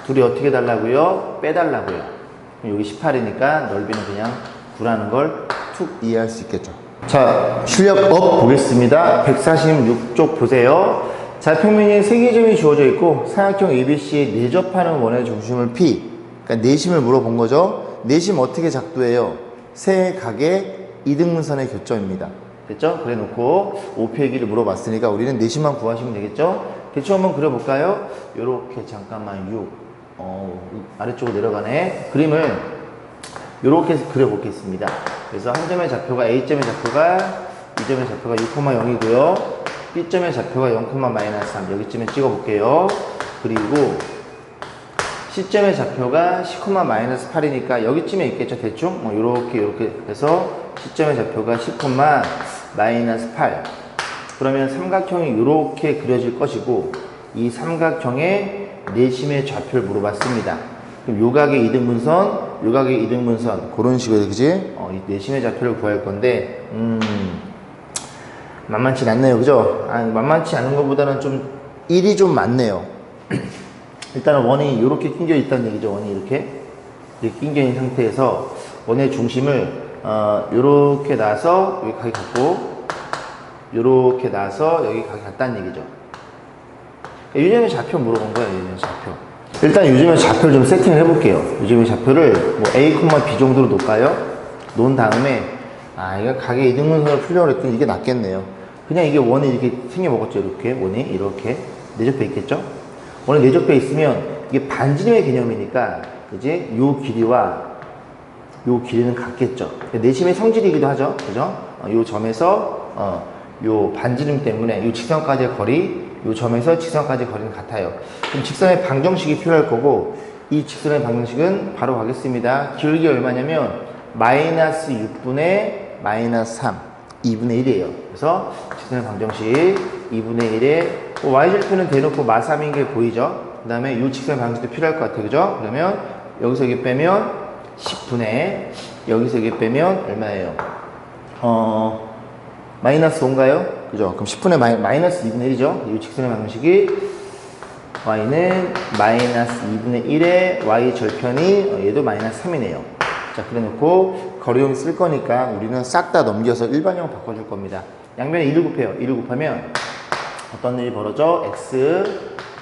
S1: 둘이 어떻게 달라고요? 빼달라고요. 그럼 여기 18이니까 넓이는 그냥 9라는 걸 툭 이해할 수 있겠죠. 자, 실력 업 보겠습니다. 146쪽 보세요. 좌평면에 세 개의 점이 주어져 있고 삼각형 ABC에 내접하는 원의 중심을 P, 그러니까 내심을 물어본 거죠. 내심 어떻게 작도해요? 세 각의 이등분선의 교점입니다. 됐죠? 그래 놓고 OP의 길을 물어봤으니까 우리는 내심만 구하시면 되겠죠? 대충 한번 그려볼까요? 요렇게 잠깐만 6 아래쪽으로 내려가네. 그림을 요렇게 그려보겠습니다. 그래서 한 점의 좌표가 A점의 좌표가 이 점의 좌표가 6,0이고요. B점의 좌표가 0,-3 여기쯤에 찍어볼게요. 그리고 C점의 좌표가 10,-8이니까 여기쯤에 있겠죠. 대충 요렇게 해서 C점의 좌표가 10,-8 그러면 삼각형이 요렇게 그려질 것이고 이 삼각형의 내심의 좌표를 물어봤습니다. 그럼 요각의 이등분선, 요각의 이등분선 그런 식으로 그지? 이 내심의 좌표를 구할 건데 만만치 않네요. 그죠? 만만치 않은 것보다는 좀 일이 좀 많네요. 일단은 원이 이렇게 낑겨 있다는 얘기죠. 원이 이렇게 낑겨 있는 상태에서 원의 중심을 요렇게 놔서 여기 각이 같고 요렇게 놔서 여기 각이 같다는 얘기죠. 요즘에 좌표 물어본 거예요. 요즘에 좌표. 일단 요즘에 좌표를 좀 세팅을 해볼게요. 요즘에 좌표를 뭐 A, B 정도로 놓을까요? 놓은 다음에 이거 각의 이등분선을 풀려고 했더니 이게 낫겠네요. 그냥 이게 원이 이렇게 생겨먹었죠. 이렇게 원이 이렇게 내접해 있겠죠. 원이 내접해 있으면 이게 반지름의 개념이니까 그지? 요 길이와 요 길이는 같겠죠. 내심의 성질이기도 하죠. 그죠? 요 점에서 요 반지름 때문에 요 직선까지의 거리, 요 점에서 직선까지의 거리는 같아요. 그럼 직선의 방정식이 필요할 거고 이 직선의 방정식은 바로 가겠습니다. 기울기 얼마냐면 마이너스 6분의 마이너스 3 2분의 1이에요. 그래서 직선의 방정식 2분의 1에 y절편은 대놓고 마3인 게 보이죠? 그 다음에 이 직선의 방정식도 필요할 것 같아요. 그죠? 그러면 여기서 여기 빼면 10분의 여기서 여기 빼면 얼마예요? 마이너스 5인가요? 그죠? 그럼 10분의 마이너스 2분의 1이죠? 이 직선의 방정식이 y는 마이너스 2분의 1에 y절편이 얘도 마이너스 3이네요. 자, 그래 놓고 거리형 쓸 거니까 우리는 싹 다 넘겨서 일반형 바꿔줄 겁니다. 양면에 1을 곱해요. 1을 곱하면 어떤 일이 벌어져? x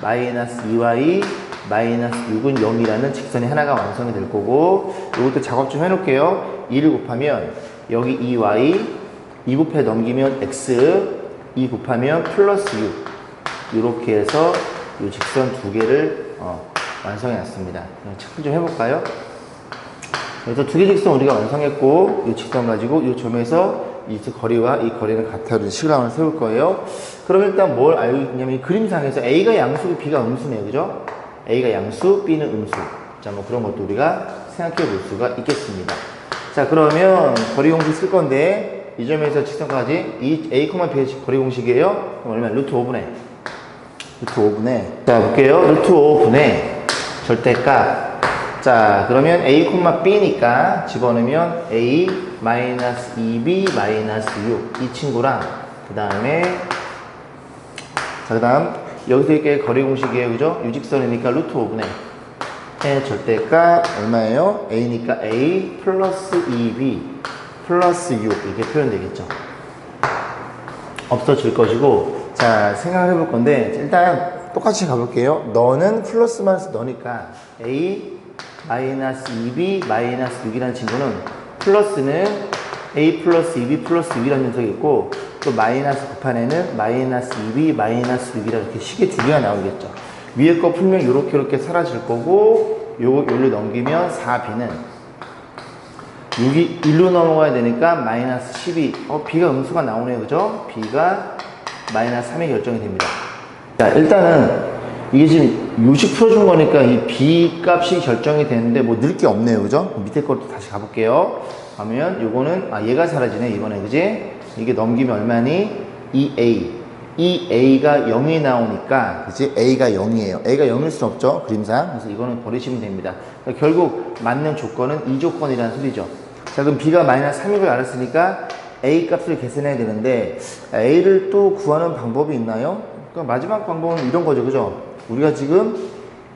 S1: 마이너스 2y 마이너스 6은 0이라는 직선이 하나가 완성이 될 거고 이것도 작업 좀 해놓을게요. 2를 곱하면 여기 2y 2 곱해 넘기면 x 2 곱하면 플러스 6 이렇게 해서 이 직선 두 개를 완성해 놨습니다. 체크 좀 해볼까요? 그래서 두 개 직선 우리가 완성했고 이 직선 가지고 이 점에서 이 거리와 이 거리는 같다는 식을 세울 거예요. 그럼 일단 뭘 알고 있냐면 이 그림상에서 A가 양수고 B가 음수네요. 그죠? A가 양수, B는 음수. 자, 뭐 그런 것도 우리가 생각해 볼 수가 있겠습니다. 자, 그러면 거리 공식 쓸 건데 이 점에서 직선까지 이 A, B의 거리 공식이에요. 그럼 얼마? 루트 5분의 자, 볼게요. 루트 5분의 절대값. 자, 그러면 A, B니까 집어넣으면 A 마이너스 2B 마이너스 6 이 친구랑 그 다음에 자, 그 다음 여기서 이렇게 거리 공식이에요. 그죠? 유직선이니까 루트 5분의 절대값 얼마예요? A니까 A 플러스 2B 플러스 6 이렇게 표현되겠죠. 없어질 것이고 자, 생각을 해볼 건데 일단 똑같이 가볼게요. 너는 플러스 마이너스 너니까 A 마이너스 2B 마이너스 6이라는 친구는 플러스는 A 플러스 2B 플러스 6이라는 녀석이 있고 또 마이너스 곱한에는 마이너스 2B 마이너스 6이라 이렇게 식이 두 개가 나오겠죠. 위에 거 풀면 요렇게 사라질 거고 요를 넘기면 4B는 6이 1로 넘어가야 되니까 마이너스 12. b가 음수가 나오네요. 그죠? b가 마이너스 3이 결정이 됩니다. 자, 일단은 이게 지금 요식 풀어준 거니까 이 b 값이 결정이 되는데 뭐 늘 게 없네요. 그죠? 밑에 것도 다시 가볼게요. 가면 요거는, 얘가 사라지네. 이번에. 그지? 이게 넘기면 얼마니? 2a. 이 a가 0이 나오니까, 그치? a가 0이에요. a가 0일 순 없죠? 그림상. 그래서 이거는 버리시면 됩니다. 그러니까 결국 맞는 조건은 이 조건이라는 소리죠. 자, 그럼 b가 마이너스 3을 알았으니까 a 값을 계산해야 되는데, a를 또 구하는 방법이 있나요? 그러니까 마지막 방법은 이런 거죠. 그죠? 우리가 지금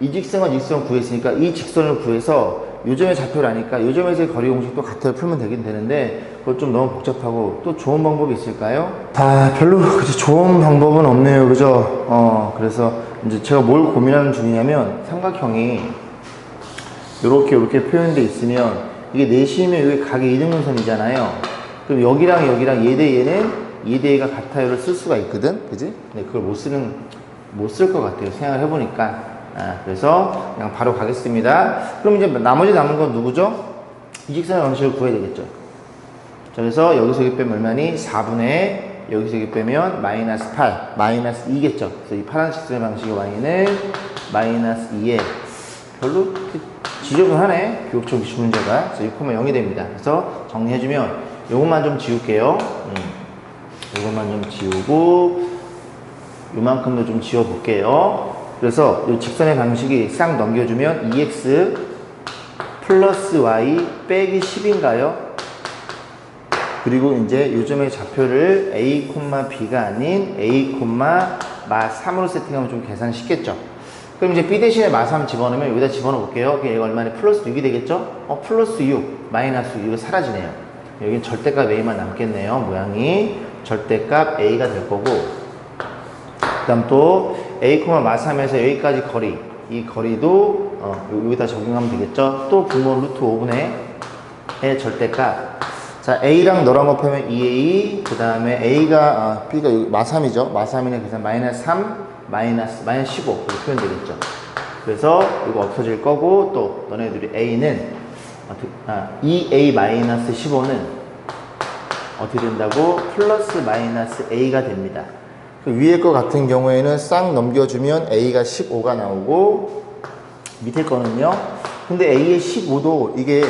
S1: 이 직선과 직선을 구했으니까 이 직선을 구해서 요점의 좌표를 아니까 요점에서의 거리 공식도 같아요. 풀면 되긴 되는데 그것 좀 너무 복잡하고 또 좋은 방법이 있을까요? 별로 그치, 좋은 방법은 없네요. 그죠? 그래서 이제 제가 뭘 고민하는 중이냐면 삼각형이 이렇게 표현되어 있으면 이게 내심의 여기 각의 이등분선이잖아요. 그럼 여기랑 여기랑 얘 대 얘는 얘 대 얘가 같아요를 쓸 수가 있거든. 그지? 근데 그걸 못 쓸 것 같아요. 생각을 해보니까. 그래서 그냥 바로 가겠습니다. 그럼 이제 나머지 남은 건 누구죠? 이직선의 방식을 구해야 되겠죠. 자, 그래서 여기서 여기 빼면 얼마니? 4분의 여기서 여기 빼면 마이너스 8, 마이너스 2겠죠. 그래서 이 파란 직선의 방식의 y는 마이너스 2에 별로 지저분하네. 교육적 기출 문제가. 그래서 6,0이 됩니다. 그래서 정리해주면 요것만 좀 지울게요. 요것만 좀 지우고 요만큼도 좀 지워볼게요. 그래서 이 직선의 방식이 싹 넘겨주면 2x 플러스 y 빼기 10인가요? 그리고 이제 요점의 좌표를 a, b가 아닌 a, 마3으로 세팅하면 좀 계산 쉽겠죠? 그럼 이제 b 대신에 마3 집어넣으면 여기다 집어넣어 볼게요. 얘가 얼마나 플러스 6이 되겠죠? 플러스 6, 마이너스 6, 이거 사라지네요. 여긴 절대값 a만 남겠네요. 모양이 절대값 a가 될 거고, 그 다음 또 a, 마3에서 여기까지 거리, 이 거리도 여기다 적용하면 되겠죠. 또 분모 루트 5분의 절대값. 자, a랑 너랑 곱하면 2a, 그 다음에 a가 b가 마3이죠. 마3이네. 그래서 마이너스 3, 마이너스 15 이렇게 표현 되겠죠. 그래서 이거 없어질 거고, 또 너네들이 a는 2a 마이너스 15는 어떻게 된다고? 플러스 마이너스 a가 됩니다. 그 위에 거 같은 경우에는 싹 넘겨주면 a가 15가 나오고, 밑에 거는요. 근데 a의 15도 이게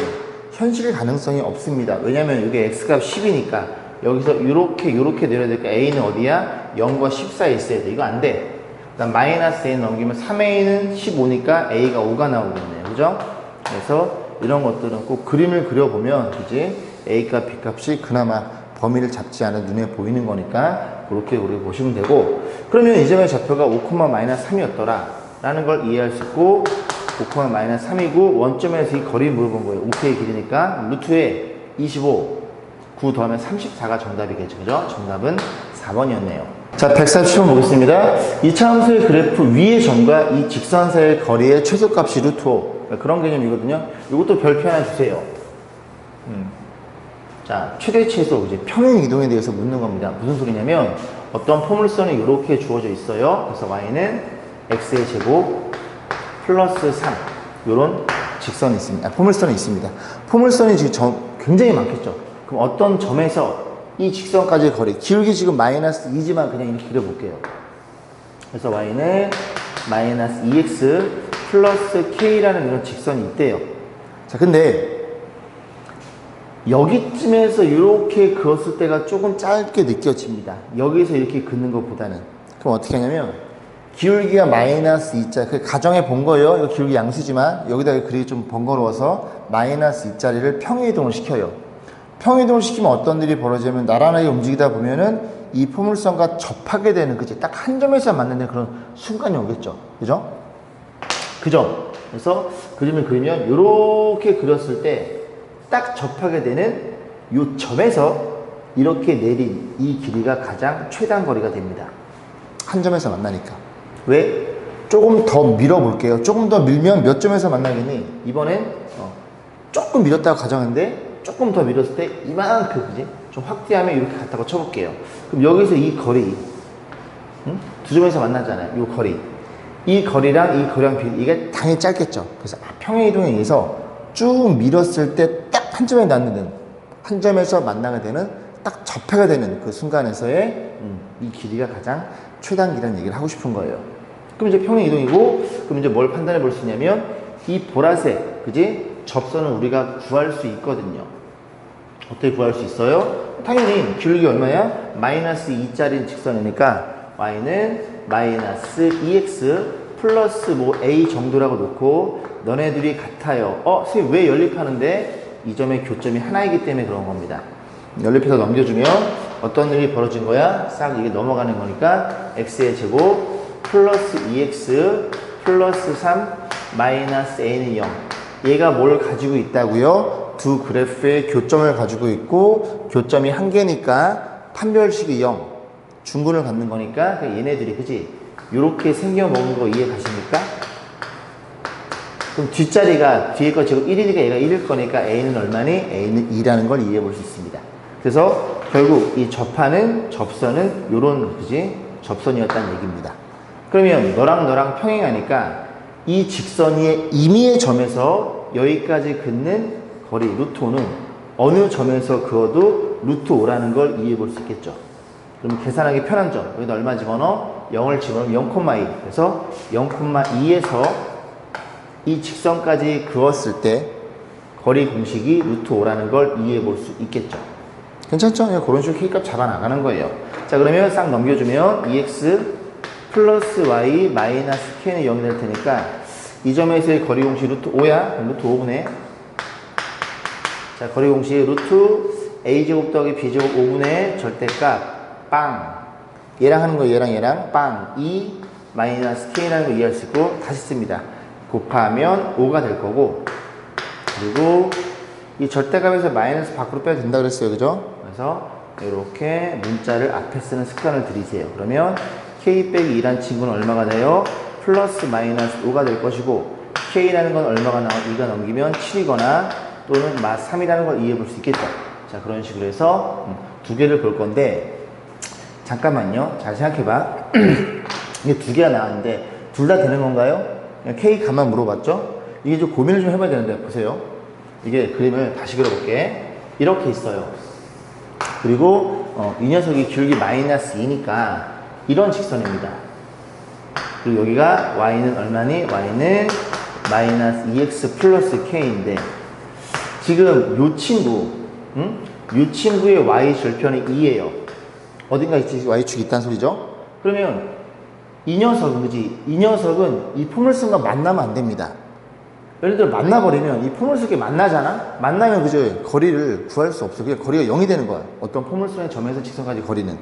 S1: 현실 가능성이 없습니다. 왜냐면 이게 x값 10이니까 여기서 이렇게 내려야 되니까 a는 어디야? 0과 10 사이에 있어야 돼. 이거 안 돼. 그다음 마이너스 a 넘기면 3a는 15니까 a가 5가 나오겠네요. 그죠? 그래서 이런 것들은 꼭 그림을 그려보면, 그지? a값, b값이 그나마 범위를 잡지 않은 눈에 보이는 거니까 그렇게 우리 보시면 되고, 그러면 이 점의 좌표가 5, 마이너스 3이었더라 라는 걸 이해할 수 있고, 5, 마이너스 3이고 원점에서 이 거리를 물어본 거예요. 5k의 길이니까 루트에 25, 9 더하면 34가 정답이겠죠. 그죠? 정답은 4번이었네요. 자, 147번 보겠습니다. 이차 함수의 그래프 위의 점과 이 직선 사이의 거리의 최소값이 루트 5. 그런 개념이거든요. 이것도 별표 하나 주세요. 자, 최대 최소, 그지? 평행 이동에 대해서 묻는 겁니다. 무슨 소리냐면 어떤 포물선이 이렇게 주어져 있어요. 그래서 y는 x의 제곱 플러스 3, 이런 직선이 있습니다. 포물선이 있습니다. 포물선이 지금 굉장히 많겠죠. 그럼 어떤 점에서 이 직선까지의 거리, 기울기 지금 마이너스 2지만 그냥 이렇게 그려볼게요. 그래서 y는 마이너스 2x 플러스 k라는 이런 직선이 있대요. 자, 근데 여기쯤에서 이렇게 그었을 때가 조금 짧게 느껴집니다. 여기서 이렇게 긋는 것보다는. 그럼 어떻게 하냐면 기울기가 마이너스 2자, 그 가정해 본 거예요. 이거 기울기 양수지만 여기다가 그리기 좀 번거로워서 마이너스 2자리를 평행이동을 시켜요. 평행이동을 시키면 어떤 일이 벌어지냐면 나란하게 움직이다 보면은 이 포물선과 접하게 되는, 그치? 딱 한 점에서 만나는 그런 순간이 오겠죠. 그죠? 그죠? 그래서 그림을 그리면 이렇게 그렸을 때 딱 접하게 되는 이 점에서 이렇게 내린 이 길이가 가장 최단 거리가 됩니다. 한 점에서 만나니까. 왜? 조금 더 밀어볼게요. 조금 더 밀면 몇 점에서 만나겠니? 이번엔 조금 밀었다고 가정하는데 조금 더 밀었을 때 이만큼, 그지? 좀 확대하면 이렇게 갔다고 쳐볼게요. 그럼 여기서 이 거리, 두 점에서 만나잖아요. 이 거리. 이 거리랑 이 거리랑 비례, 이게 당연히 짧겠죠. 그래서 평행이동에 의해서 쭉 밀었을 때 딱 한 점에 닿는, 한 점에서 만나게 되는 딱 접해가 되는 그 순간에서의 이 길이가 가장 최단기라는 얘기를 하고 싶은 거예요. 그럼 이제 평행 이동이고, 그럼 이제 뭘 판단해 볼 수 있냐면 이 보라색, 그지? 접선을 우리가 구할 수 있거든요. 어떻게 구할 수 있어요? 당연히 기울기 얼마야? 마이너스 2짜리 직선이니까 y는 마이너스 2x 플러스 뭐 a 정도라고 놓고 너네들이 같아요. 선생님 왜 연립하는데? 이 점의 교점이 하나이기 때문에 그런 겁니다. 연립해서 넘겨주면 어떤 일이 벌어진 거야? 싹 이게 넘어가는 거니까 x의 제곱 플러스 2x 플러스 3 마이너스 a는 0. 얘가 뭘 가지고 있다고요? 두 그래프의 교점을 가지고 있고 교점이 한 개니까 판별식이 0. 중근을 갖는 거니까 얘네들이 그지? 요렇게 생겨먹은 거 이해 가십니까? 그럼 뒷자리가 뒤에 거 지금 1이니까 얘가 1일 거니까 a는 얼마니? a는 2라는 걸 이해해 볼 수 있습니다. 그래서 결국 이 접하는 접선은 요런 그지? 접선이었다는 얘기입니다. 그러면 너랑 평행하니까 이 직선 위의 임의의 점에서 여기까지 긋는 거리 루트 5는 어느 점에서 그어도 루트 5라는 걸 이해해 볼 수 있겠죠. 그럼 계산하기 편한 점, 여기다 얼마 집어넣어? 0을 집어넣으면 0,2. 그래서 0,2에서 이 직선까지 그었을 때 거리 공식이 루트 5라는 걸 이해해 볼 수 있겠죠. 괜찮죠? 그냥 그런 식으로 K값 잡아 나가는 거예요. 자, 그러면 싹 넘겨주면 2x 플러스 y 마이너스 k는 0이 될 테니까 이 점에서의 거리 공식 루트 5야. 루트 5분의 자, 거리 공식 루트 a제곱 더하기 b제곱 5분의 절대값 빵. 얘랑 하는 거예요. 얘랑 빵 2 마이너스 k라는 거 이해할 수 있고 다시 씁니다. 곱하면 5가 될 거고, 그리고 이 절대값에서 마이너스 밖으로 빼도 된다 그랬어요. 그죠? 그래서 이렇게 문자를 앞에 쓰는 습관을 들이세요. 그러면 k 빼기 2란 친구는 얼마가 돼요? 플러스 마이너스 5가 될 것이고, k라는 건 얼마가 나와? 2가 넘기면 7이거나 또는 3이라는 걸 이해해 볼 수 있겠죠. 자, 그런 식으로 해서 두 개를 볼 건데, 잠깐만요. 잘 생각해봐. 이게 두 개가 나왔는데 둘 다 되는 건가요? 그냥 K 값만 물어봤죠? 이게 좀 고민을 좀 해봐야 되는데, 보세요. 이게 그림을 다시 그려볼게. 이렇게 있어요. 그리고 이 녀석이 기울기 마이너스 2니까 이런 직선입니다. 그리고 여기가 y는 얼마니? y는 마이너스 2x 플러스 k인데, 지금 요 친구, 요 친구의 y 절편이 2예요. 어딘가 있지, y축이 있다는 소리죠? 그러면 이 녀석은, 그지? 이 녀석은 이 포물선과 만나면 안 됩니다. 예를 들어 만나버리면 이 포물선이 만나잖아? 만나면 그죠? 거리를 구할 수 없어. 그냥 거리가 0이 되는 거야. 어떤 포물선의 점에서 직선까지 거리는.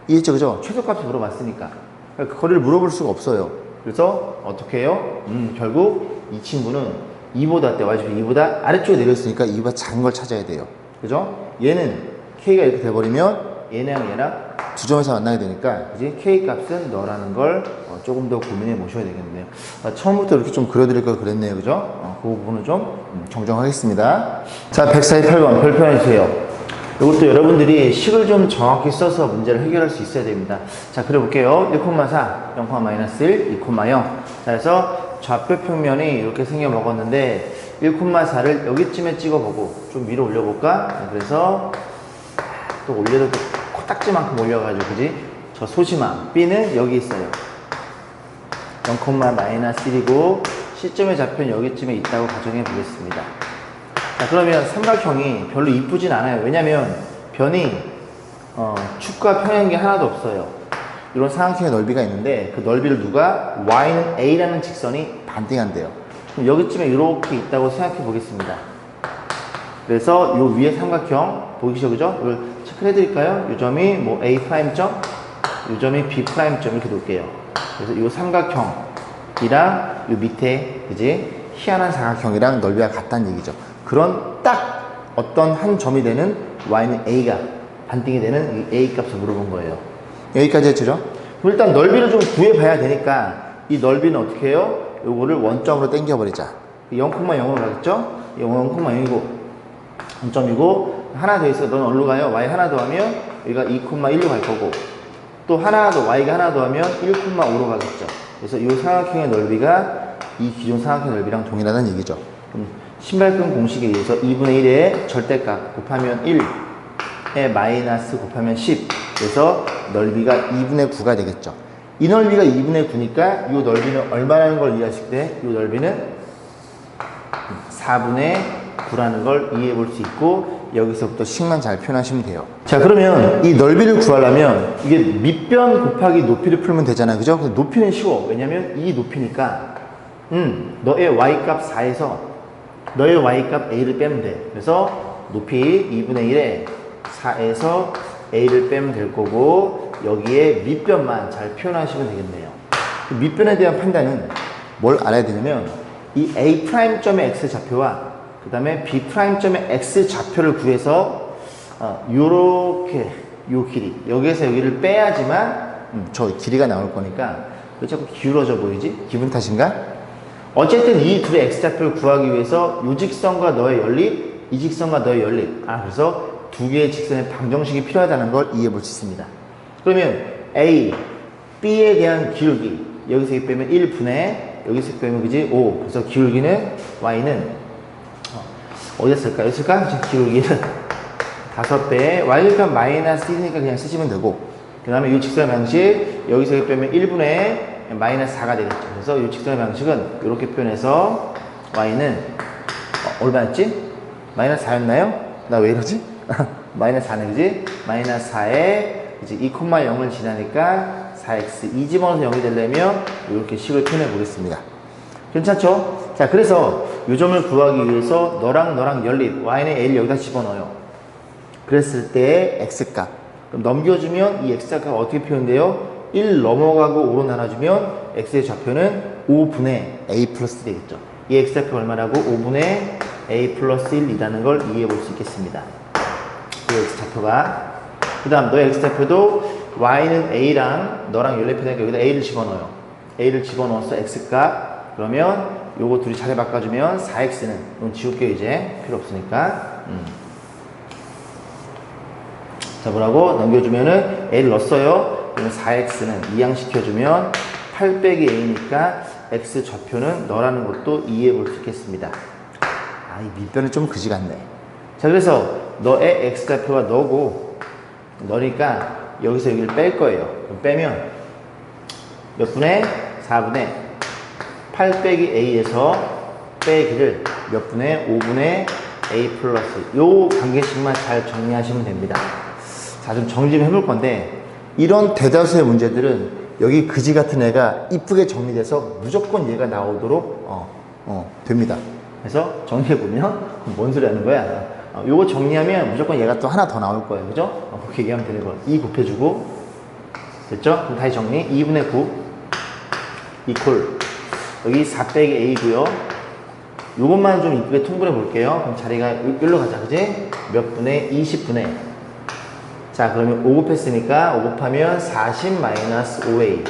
S1: 이해했죠? 그죠? 최소값을 물어봤으니까. 그러니까 그 거리를 물어볼 수가 없어요. 그래서 어떻게 해요? 결국 이 친구는 2보다 때 y축이 2보다 아래쪽에 내렸으니까 2보다 작은 걸 찾아야 돼요. 그죠? 얘는 k가 이렇게 돼버리면 얘랑 얘랑 두 점에서 만나게 되니까, 그지? K 값은 너라는 걸 조금 더 고민해 보셔야 되겠네요. 처음부터 이렇게 좀 그려드릴 걸 그랬네요. 그죠? 그 부분은 좀 정정하겠습니다. 자, 148번 별표해 주세요. 이것도 여러분들이 식을 좀 정확히 써서 문제를 해결할 수 있어야 됩니다. 자, 그려볼게요. 1,4, 0,-1, 2,0. 자, 그래서 좌표 평면이 이렇게 생겨 먹었는데 1,4를 여기쯤에 찍어보고 좀 위로 올려볼까? 그래서 또 올려도 코딱지만큼 올려가지고, 그지? 저 소심함 B는 여기 있어요. 0,-1이고 시점의 좌표는 여기쯤에 있다고 가정해 보겠습니다. 자, 그러면 삼각형이 별로 이쁘진 않아요. 왜냐면 변이 축과 평행이 하나도 없어요. 이런 삼각형의 넓이가 있는데 그 넓이를 누가 y는 a라는 직선이 반띵한대요. 그럼 여기쯤에 이렇게 있다고 생각해 보겠습니다. 그래서 요 위에 삼각형 보이시죠? 그죠? 이걸 체크를 해드릴까요? 이 점이 뭐 A 프라임점, 이 점이 B 프라임점 이렇게 놓을게요. 그래서 이 삼각형이랑 이 밑에, 그지? 희한한 사각형이랑 넓이가 같다는 얘기죠. 그런 딱 어떤 한 점이 되는 y는 a가 반띵이 되는 이 a 값을 물어본 거예요. 여기까지 했죠? 그럼 일단 넓이를 좀 구해봐야 되니까 이 넓이는 어떻게 해요? 요거를 원점으로 당겨버리자. 0,0으로 가겠죠? 0,0이고 0점이고 하나 더 있어. 넌 어디로 가요? y 하나 더 하면 여기가 2,1로 갈 거고, 또 하나 더 y가 하나 더 하면 1,5로 가겠죠. 그래서 이 삼각형의 넓이가 이 기존 삼각형 넓이랑 동일하다는 얘기죠. 그럼 신발끈 공식에 의해서 2분의 1의 절대값 곱하면 1에 마이너스 곱하면 10. 그래서 넓이가 2분의 9가 되겠죠. 이 넓이가 2분의 9니까 이 넓이는 얼마라는 걸 이해하실 때 이 넓이는 4분의 9라는 걸 이해해 볼 수 있고, 여기서부터 식만 잘 표현하시면 돼요. 자, 그러면 이 넓이를 구하려면 이게 밑변 곱하기 높이를 풀면 되잖아요. 그죠? 근데 높이는 쉬워. 왜냐면 이 높이니까 너의 y값 4에서 너의 y값 a를 빼면 돼. 그래서 높이 2분의 1에 4에서 a를 빼면 될 거고, 여기에 밑변만 잘 표현하시면 되겠네요. 밑변에 대한 판단은 뭘 알아야 되냐면 이 a'점의 x 좌표와 그 다음에 b'점의 x 좌표를 구해서 요렇게 요 길이 여기에서 여기를 빼야지만 저 길이가 나올 거니까. 왜 자꾸 기울어져 보이지? 기분 탓인가? 어쨌든 이 둘의 x 좌표를 구하기 위해서 요 직선과 너의 연립, 이 직선과 너의 연립, 그래서 두 개의 직선의 방정식이 필요하다는 걸 이해해 볼 수 있습니다. 그러면 a, b에 대한 기울기, 여기서 빼면 1분의, 여기서 빼면 그지? 5. 그래서 기울기는 y는 어디다 쓸까? 여기 쓸까? 기울기는 5배, y값 마이너스 1이니까 그냥 쓰시면 되고, 그 다음에 이 직선의 방식, 여기서 빼면 1분의 마이너스 4가 되겠죠. 그래서 이 직선의 방식은 이렇게 표현해서 y는 얼마였지? 마이너스 4였나요? 나 왜 이러지? 마이너스 4네, 그지? 마이너스 4에 이제 2,0을 지나니까 4x, 이 집어넣어서 0이 되려면 이렇게 식을 표현해 보겠습니다. 괜찮죠? 자, 그래서 이 점을 구하기 위해서 너랑 연립, y는 a를 여기다 집어넣어요. 그랬을 때 x값. 그럼 넘겨주면 이 x값 어떻게 표현돼요? 1 넘어가고 5로 나눠주면 x의 좌표는 5분의 a 플러스 되겠죠. 이 x좌표 얼마라고? 5분의 a 플러스 1이라는 걸 이해해 볼 수 있겠습니다. 그 x좌표가. 그 다음 너의 x좌표도 y는 a랑 너랑 연립해니까 여기다 a를 집어넣어요. a를 집어넣어서 x값. 그러면 요거 둘이 자리 바꿔주면 4x는 이건 지울게요. 이제 필요 없으니까. 자, 뭐라고? 넘겨주면은 a를 넣었어요. 그러면 4x는 이항시켜주면 8 빼기 a니까 x 좌표는 너라는 것도 이해해 볼 수 있겠습니다. 이 밑변은 좀 그지 같네. 자, 그래서 너의 x 좌표가 너고, 너니까 여기서 여기를 뺄 거예요. 그럼 빼면 몇 분의? 4분의 8 빼기 a에서 빼기를 몇 분의? 5분의 a 플러스, 요 관계식만 잘 정리하시면 됩니다. 자, 좀 정리 좀 해볼 건데, 이런 대다수의 문제들은 여기 그지 같은 애가 이쁘게 정리돼서 무조건 얘가 나오도록 됩니다. 그래서 정리해보면 뭔 소리 하는 거야? 요거 정리하면 무조건 얘가 또 하나 더 나올 거예요. 그죠? 그렇게 얘기하면 되는 거예요. 2 곱해주고. 됐죠? 그럼 다시 정리. 2분의 9 이퀄 여기 4 빼기 a고요. 요것만 좀 이쁘게 통분해 볼게요. 그럼 자리가 여기로 가자. 그지? 몇 분의? 20분의. 자, 그러면 5 곱했으니까 5 곱하면 40 마이너스 5a.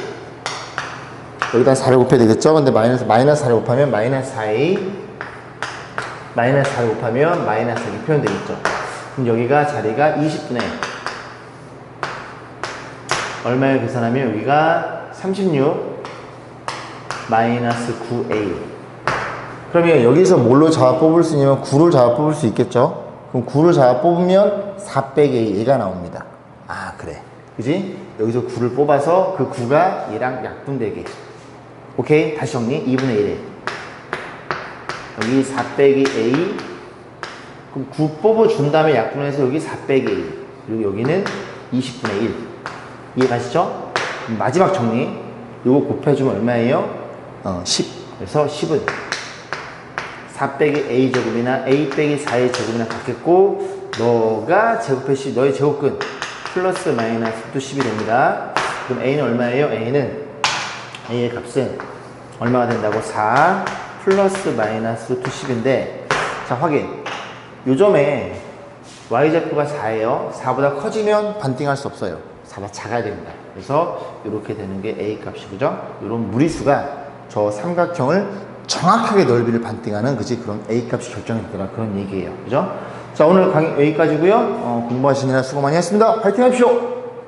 S1: 여기다 4를 곱해야 되겠죠? 근데 마이너스 4를 곱하면 마이너스 4a, 마이너스 4를 곱하면 마이너스 이렇게 표현되겠죠. 그럼 여기가 자리가 20분의 얼마를 계산하면 여기가 36 마이너스 9a. 그러면 여기서 뭘로 잡아 뽑을 수 있냐면 9를 잡아 뽑을 수 있겠죠. 그럼 9를 잡아 뽑으면 4 빼기 a, 얘가 나옵니다. 그래. 그지? 여기서 9를 뽑아서 그 9가 얘랑 약분되게. 오케이? 다시 정리. 2분의 1에 여기 4 빼기 a, 그럼 9 뽑아준 다음에 약분해서 여기 4 빼기 a, 그리고 여기는 20분의 1. 이해 가시죠? 마지막 정리. 요거 곱해주면 얼마예요? 10. 그래서 10은 4 빼기 a 제곱이나 a 빼기 4의 제곱이나 같겠고, 너가 제곱해 10, 너의 제곱근 플러스 마이너스 또 10이 됩니다. 그럼 a는 얼마예요? a의 값은 얼마가 된다고? 4 플러스 마이너스 또 10인데, 자, 확인. 요점에 y좌표가 4예요. 4보다 커지면 반띵할 수 없어요. 4보다 작아야 됩니다. 그래서 이렇게 되는 게 a 값이, 그죠? 이런 무리수가 저 삼각형을 정확하게 넓이를 반띵하는, 그지? 그런 a 값이 결정이 되더라, 그런 얘기예요. 그죠? 자, 오늘 강의 여기까지고요. 공부하시느라 수고 많이 했습니다. 파이팅 하십시오.